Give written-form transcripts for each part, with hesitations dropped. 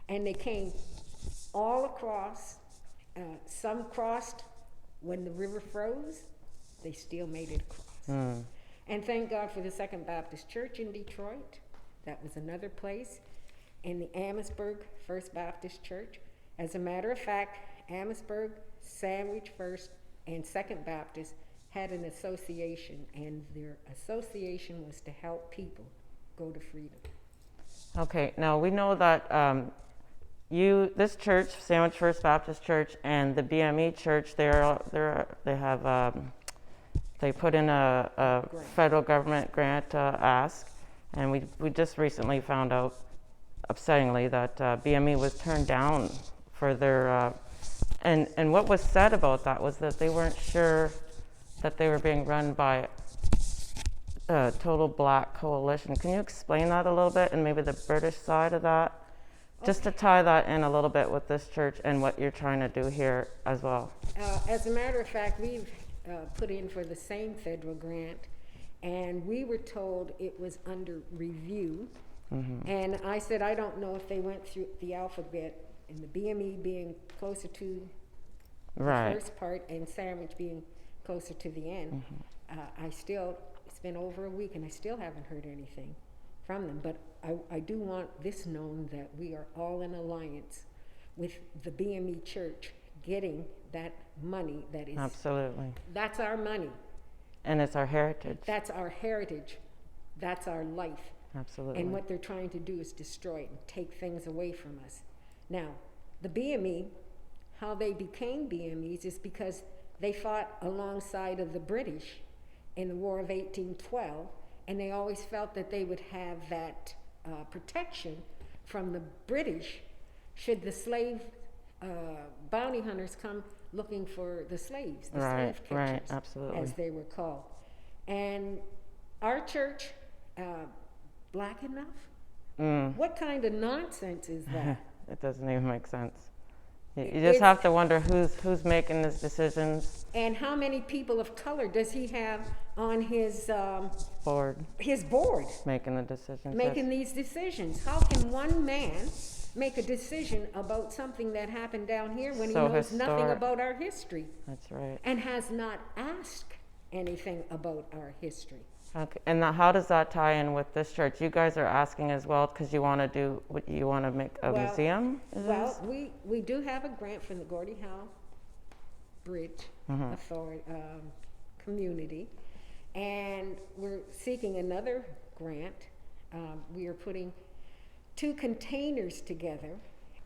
And they came all across. Some crossed when the river froze. They still made it across. And thank God for the Second Baptist Church in Detroit. That was another place. And the Amherstburg First Baptist Church. As a matter of fact, Amherstburg, Sandwich First, and Second Baptist had an association, and their association was to help people go to freedom. Okay, now we know that this church, Sandwich First Baptist Church, and the BME Church, they put in a federal government grant ask, and we just recently found out, upsettingly, that BME was turned down for their, and what was said about that was that they weren't sure that they were being run by a total black coalition. Can you explain that a little bit, and maybe the British side of that? Okay. Just to tie that in a little bit with this church and what you're trying to do here as well. As a matter of fact, we've put in for the same federal grant, and we were told it was under review. And I said, I don't know if they went through the alphabet, and the BME being closer to the first part and Sandwich being closer to the end. It's been over a week and I still haven't heard anything from them, but I do want this known that we are all in alliance with the BME Church getting that money that is... Absolutely. That's our money. And it's our heritage. That's our heritage. That's our life. Absolutely. And what they're trying to do is destroy it and take things away from us. Now, the BME, how they became BMEs is because they fought alongside of the British in the War of 1812, and they always felt that they would have that protection from the British should the slave bounty hunters come looking for the slaves, the slave catchers, absolutely, as they were called. And our church, black enough? What kind of nonsense is that? It doesn't even make sense. You just have to wonder who's making these decisions. And how many people of color does he have on his board? His board. Making the decisions. Making these decisions. How can one man make a decision about something that happened down here when he knows nothing about our history? That's right. And has not asked anything about our history. Okay. And now how does that tie in with this church? You guys are asking as well because you want to make a museum? Well, we do have a grant from the Gordie Howe Bridge Authority community, and we're seeking another grant. We are putting 2 containers together,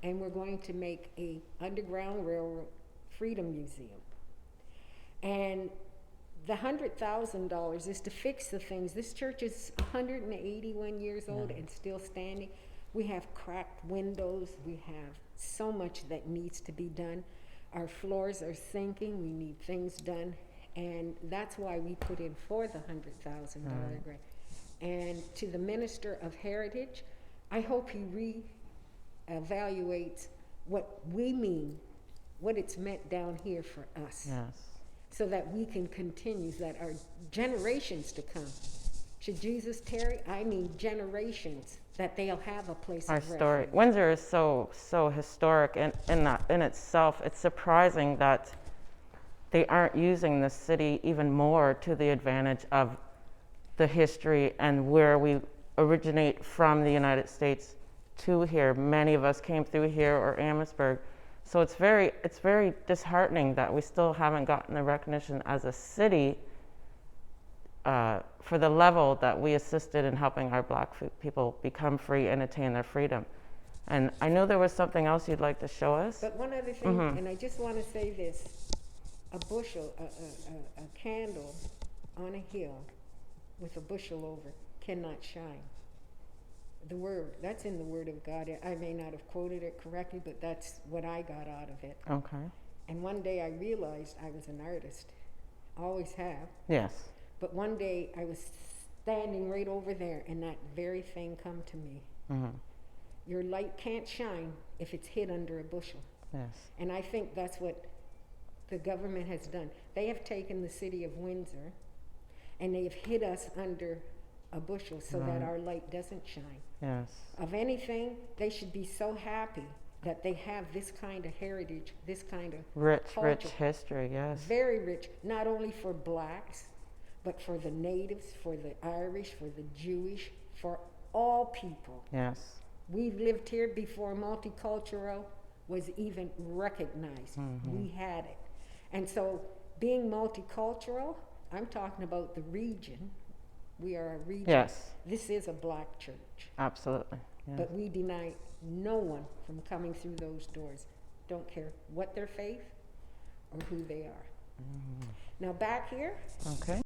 and we're going to make a Underground Railroad Freedom Museum. And the $100,000 is to fix the things. This church is 181 years old and still standing. We have cracked windows. We have so much that needs to be done. Our floors are sinking. We need things done. And that's why we put in for the $100,000 grant. And to the Minister of Heritage, I hope he re-evaluates what we mean, what it's meant down here for us. Yes. So that we can continue, that our generations to come, should Jesus tarry, I mean generations, that they'll have a place of refuge. Windsor is so historic in itself. It's surprising that they aren't using the city even more to the advantage of the history and where we originate from the United States to here. Many of us came through here or Amherstburg. So it's very disheartening that we still haven't gotten the recognition as a city for the level that we assisted in helping our black people become free and attain their freedom. And I know there was something else you'd like to show us. But one other thing, and I just want to say this, a bushel, a candle on a hill with a bushel over cannot shine. The word, that's in the Word of God. I may not have quoted it correctly, but that's what I got out of it. Okay. And one day I realized I was an artist. Always have. Yes. But one day I was standing right over there and that very thing come to me. Your light can't shine if it's hid under a bushel. Yes. And I think that's what the government has done. They have taken the city of Windsor and they have hid us under a bushel so that our light doesn't shine. Yes. Of anything, they should be so happy that they have this kind of heritage, this kind of Rich culture. history, yes. Very rich, not only for blacks, but for the natives, for the Irish, for the Jewish, for all people. Yes. We've lived here before multicultural was even recognized. We had it. And so being multicultural, I'm talking about the region. We are a region. Yes. This is a black church. Absolutely. Yes. But we deny no one from coming through those doors. Don't care what their faith or who they are. Now back here, Okay.